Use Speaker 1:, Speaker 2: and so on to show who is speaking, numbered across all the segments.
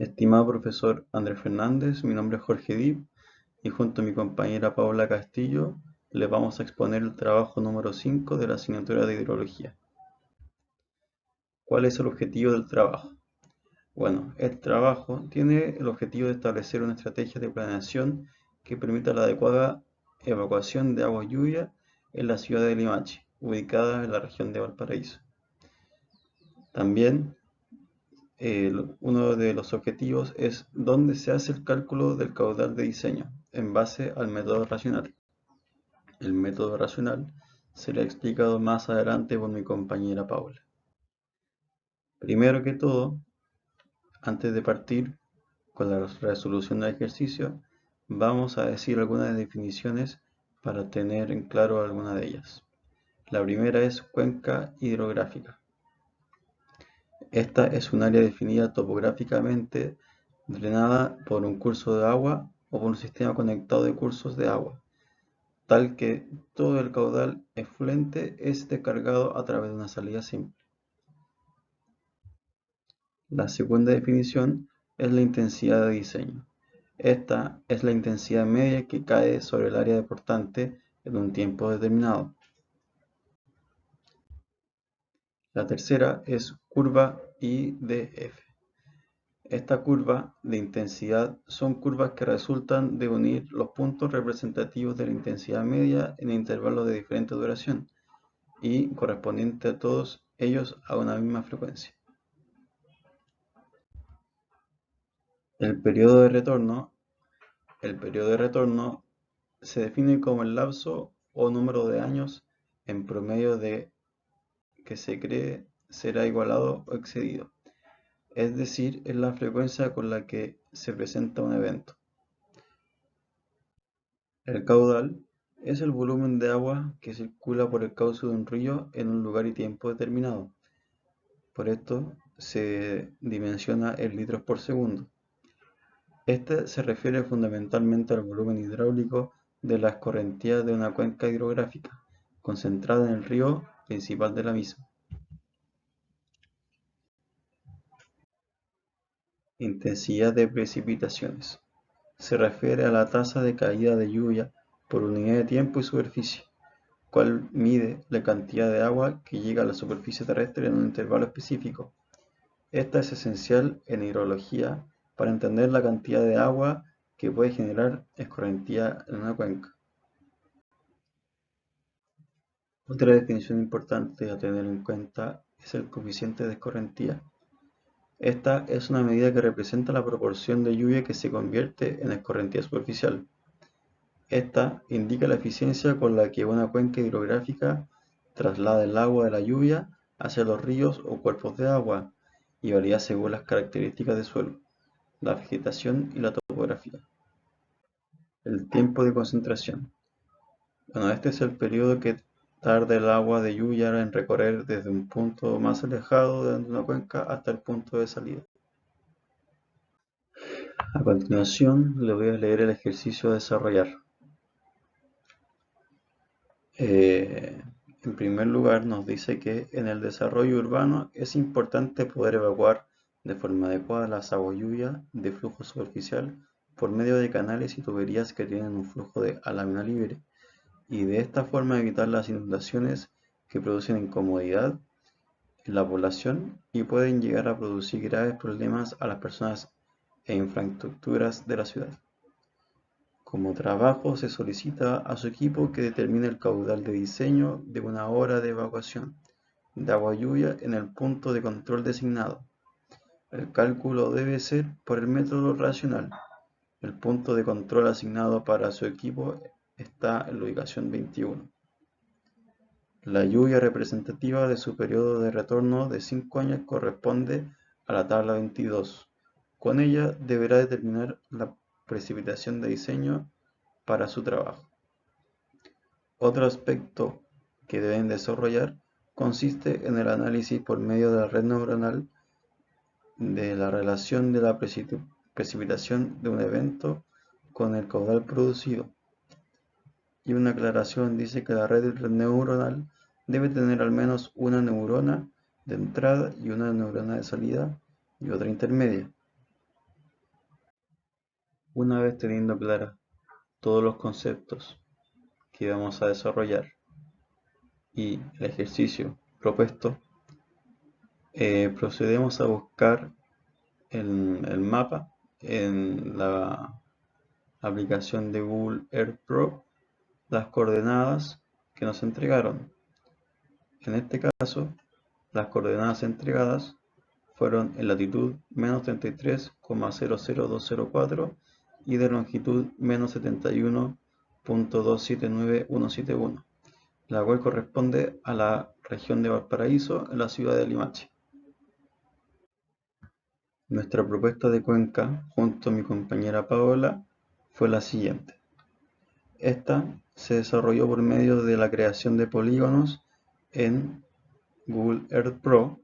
Speaker 1: Estimado profesor Andrés Fernández, mi nombre es Jorge Dip y junto a mi compañera Paula Castillo les vamos a exponer el trabajo número 5 de la asignatura de hidrología. ¿Cuál es el objetivo del trabajo? Bueno, el trabajo tiene el objetivo de establecer una estrategia de planeación que permita la adecuada evacuación de agua lluvia en la ciudad de Limache, ubicada en la región de Valparaíso. También uno de los objetivos es dónde se hace el cálculo del caudal de diseño en base al método racional. El método racional será explicado más adelante por mi compañera Paula. Primero que todo, antes de partir con la resolución del ejercicio, vamos a decir algunas definiciones para tener en claro alguna de ellas. La primera es cuenca hidrográfica. Esta es un área definida topográficamente drenada por un curso de agua o por un sistema conectado de cursos de agua, tal que todo el caudal efluente es descargado a través de una salida simple. La segunda definición es la intensidad de diseño. Esta es la intensidad media que cae sobre el área deportante en un tiempo determinado. La tercera es curva IDF. Esta curva de intensidad son curvas que resultan de unir los puntos representativos de la intensidad media en intervalos de diferente duración y correspondiente a todos ellos a una misma frecuencia. El periodo de retorno se define como el lapso o número de años en promedio de que se cree será igualado o excedido, es decir, es la frecuencia con la que se presenta un evento. El caudal es el volumen de agua que circula por el cauce de un río en un lugar y tiempo determinado. Por esto se dimensiona en litros por segundo. Este se refiere fundamentalmente al volumen hidráulico de la escorrentía de una cuenca hidrográfica, concentrada en el río principal de la misma. Intensidad de precipitaciones. Se refiere a la tasa de caída de lluvia por unidad de tiempo y superficie, cual mide la cantidad de agua que llega a la superficie terrestre en un intervalo específico. Esta es esencial en hidrología para entender la cantidad de agua que puede generar escorrentía en una cuenca. Otra definición importante a tener en cuenta es el coeficiente de escorrentía. Esta es una medida que representa la proporción de lluvia que se convierte en escorrentía superficial. Esta indica la eficiencia con la que una cuenca hidrográfica traslada el agua de la lluvia hacia los ríos o cuerpos de agua y varía según las características del suelo, la vegetación y la topografía. El tiempo de concentración. Bueno, este es el periodo que tarda el agua de lluvia en recorrer desde un punto más alejado de una cuenca hasta el punto de salida. A continuación, le voy a leer el ejercicio a desarrollar. En primer lugar, nos dice que en el desarrollo urbano es importante poder evacuar de forma adecuada las aguas lluvia de flujo superficial por medio de canales y tuberías que tienen un flujo a lámina libre, y de esta forma evitar las inundaciones que producen incomodidad en la población y pueden llegar a producir graves problemas a las personas e infraestructuras de la ciudad. Como trabajo se solicita a su equipo que determine el caudal de diseño de una hora de evacuación de agua lluvia en el punto de control designado. El cálculo debe ser por el método racional. El punto de control asignado para su equipo está en la ubicación 21. La lluvia representativa de su periodo de retorno de 5 años corresponde a la tabla 22. Con ella deberá determinar la precipitación de diseño para su trabajo. Otro aspecto que deben desarrollar consiste en el análisis por medio de la red neuronal de la relación de la precipitación de un evento con el caudal producido. Y una aclaración dice que la red neuronal debe tener al menos una neurona de entrada y una neurona de salida y otra intermedia. Una vez teniendo claras todos los conceptos que vamos a desarrollar y el ejercicio propuesto, procedemos a buscar el mapa en la aplicación de Google Earth Pro las coordenadas que nos entregaron. En este caso, las coordenadas entregadas fueron en latitud menos 33,00204 y de longitud menos 71.279171, la cual corresponde a la región de Valparaíso en la ciudad de Limache. Nuestra propuesta de cuenca junto a mi compañera Paola fue la siguiente. Esta se desarrolló por medio de la creación de polígonos en Google Earth Pro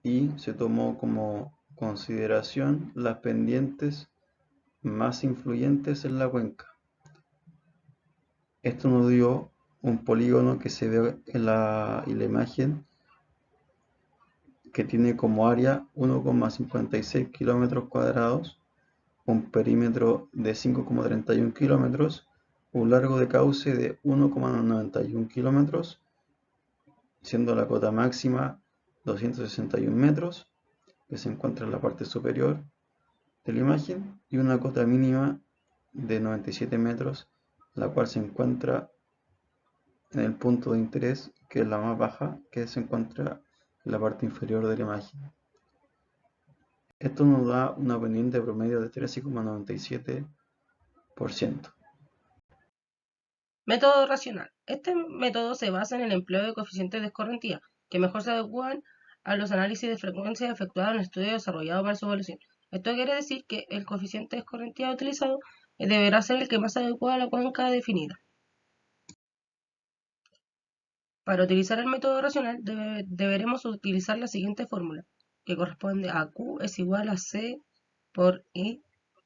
Speaker 1: y se tomó como consideración las pendientes más influyentes en la cuenca. Esto nos dio un polígono que se ve en la imagen, que tiene como área 1,56 kilómetros cuadrados, un perímetro de 5,31 kilómetros, un largo de cauce de 1,91 kilómetros, siendo la cota máxima 261 metros, que se encuentra en la parte superior de la imagen, y una cota mínima de 97 metros, la cual se encuentra en el punto de interés, que es la más baja, que se encuentra en la parte inferior de la imagen. Esto nos da una pendiente promedio de 13,97%.
Speaker 2: Método racional. Este método se basa en el empleo de coeficientes de escorrentía, que mejor se adecuan a los análisis de frecuencia efectuados en el estudio desarrollado para su evaluación. Esto quiere decir que el coeficiente de escorrentía utilizado deberá ser el que más se adecua a la cuenca definida. Para utilizar el método racional deberemos utilizar la siguiente fórmula, que corresponde a Q es igual a C por I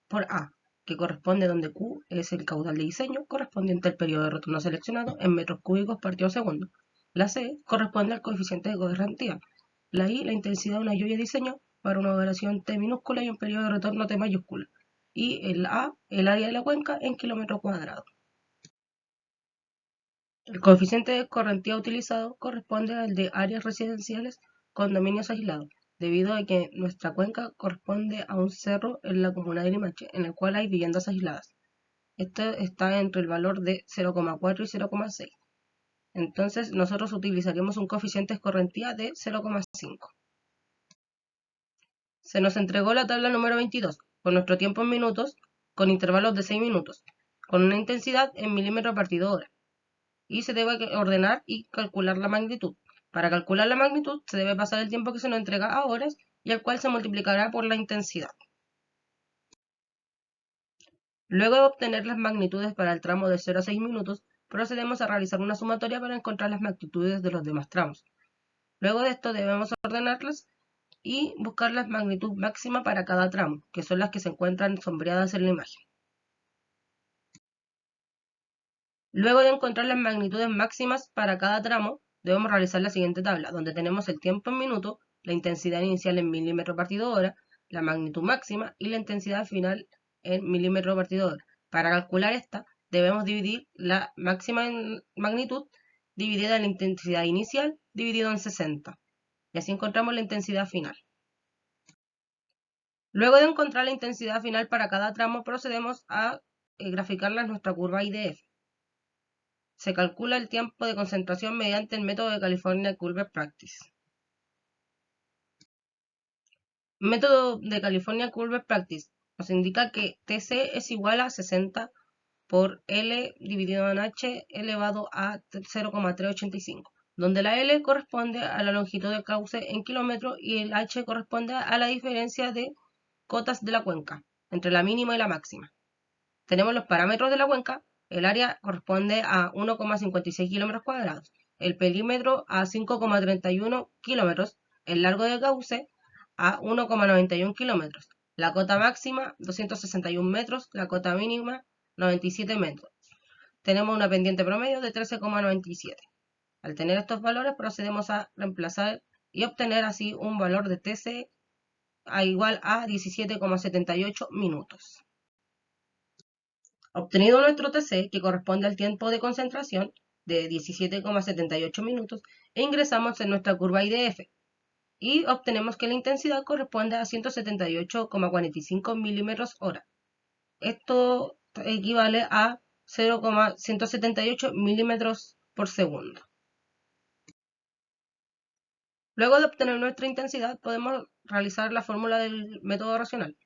Speaker 2: por A, que corresponde donde Q es el caudal de diseño correspondiente al periodo de retorno seleccionado en metros cúbicos partido segundo. La C corresponde al coeficiente de escorrentía. La I, la intensidad de una lluvia de diseño para una duración T minúscula y un periodo de retorno T mayúscula. Y el A, el área de la cuenca en kilómetro cuadrado. El coeficiente de escorrentía utilizado corresponde al de áreas residenciales con dominios aislados, debido a que nuestra cuenca corresponde a un cerro en la comuna de Limache, en el cual hay viviendas aisladas. Esto está entre el valor de 0,4 y 0,6. Entonces nosotros utilizaríamos un coeficiente de escorrentía de 0,5. Se nos entregó la tabla número 22, con nuestro tiempo en minutos, con intervalos de 6 minutos, con una intensidad en milímetros partido hora. Y se debe ordenar y calcular la magnitud. Para calcular la magnitud se debe pasar el tiempo que se nos entrega a horas y el cual se multiplicará por la intensidad. Luego de obtener las magnitudes para el tramo de 0 a 6 minutos, procedemos a realizar una sumatoria para encontrar las magnitudes de los demás tramos. Luego de esto debemos ordenarlas y buscar la magnitud máxima para cada tramo, que son las que se encuentran sombreadas en la imagen. Luego de encontrar las magnitudes máximas para cada tramo, debemos realizar la siguiente tabla, donde tenemos el tiempo en minuto, la intensidad inicial en milímetro partido hora, la magnitud máxima y la intensidad final en milímetro partido hora. Para calcular esta, debemos dividir la máxima en magnitud dividida en la intensidad inicial dividido en 60. Y así encontramos la intensidad final. Luego de encontrar la intensidad final para cada tramo, procedemos a graficarla en nuestra curva IDF. Se calcula el tiempo de concentración mediante el método de California Curve Practice. Método de California Curve Practice nos indica que TC es igual a 60 por L dividido en H elevado a 0,385, donde la L corresponde a la longitud de cauce en kilómetros y el H corresponde a la diferencia de cotas de la cuenca entre la mínima y la máxima. Tenemos los parámetros de la cuenca. El área corresponde a 1,56 kilómetros cuadrados, el perímetro a 5,31 kilómetros, el largo de cauce a 1,91 kilómetros, la cota máxima 261 metros, la cota mínima 97 metros. Tenemos una pendiente promedio de 13,97. Al tener estos valores procedemos a reemplazar y obtener así un valor de TC igual a 17,78 minutos. Obtenido nuestro TC, que corresponde al tiempo de concentración de 17,78 minutos, e ingresamos en nuestra curva IDF y obtenemos que la intensidad corresponde a 178,45 milímetros hora. Esto equivale a 0,178 milímetros por segundo. Luego de obtener nuestra intensidad, podemos realizar la fórmula del método racional.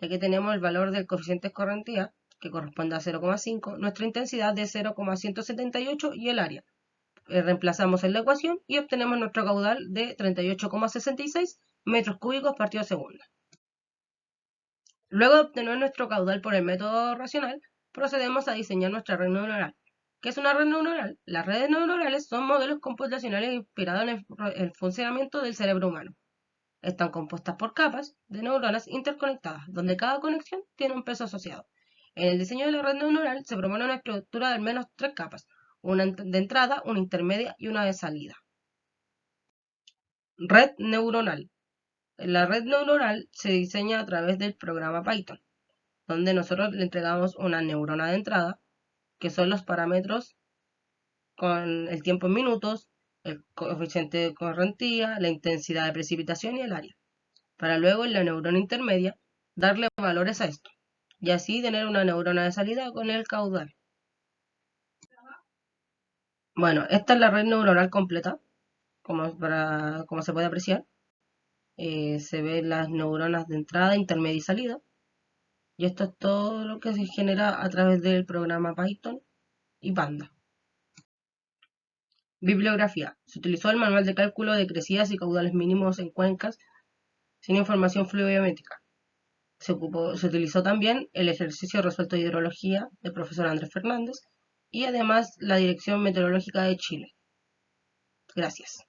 Speaker 2: Aquí tenemos el valor del coeficiente de escorrentía, que corresponde a 0,5, nuestra intensidad de 0,178 y el área. Reemplazamos en la ecuación y obtenemos nuestro caudal de 38,66 metros cúbicos partido segundo. Luego de obtener nuestro caudal por el método racional, procedemos a diseñar nuestra red neuronal. ¿Qué es una red neuronal? Las redes neuronales son modelos computacionales inspirados en el funcionamiento del cerebro humano. Están compuestas por capas de neuronas interconectadas, donde cada conexión tiene un peso asociado. En el diseño de la red neuronal se propone una estructura de al menos 3 capas, una de entrada, una intermedia y una de salida. Red neuronal. La red neuronal se diseña a través del programa Python, donde nosotros le entregamos una neurona de entrada, que son los parámetros con el tiempo en minutos, el coeficiente de correntía, la intensidad de precipitación y el área, para luego en la neurona intermedia darle valores a esto, y así tener una neurona de salida con el caudal. Bueno, esta es la red neuronal completa, como se puede apreciar. Se ven las neuronas de entrada, intermedia y salida. Y esto es todo lo que se genera a través del programa Python y Panda. Bibliografía. Se utilizó el manual de cálculo de crecidas y caudales mínimos en cuencas sin información fluidométrica. Se utilizó también el ejercicio resuelto de hidrología del profesor Andrés Fernández y además la Dirección Meteorológica de Chile. Gracias.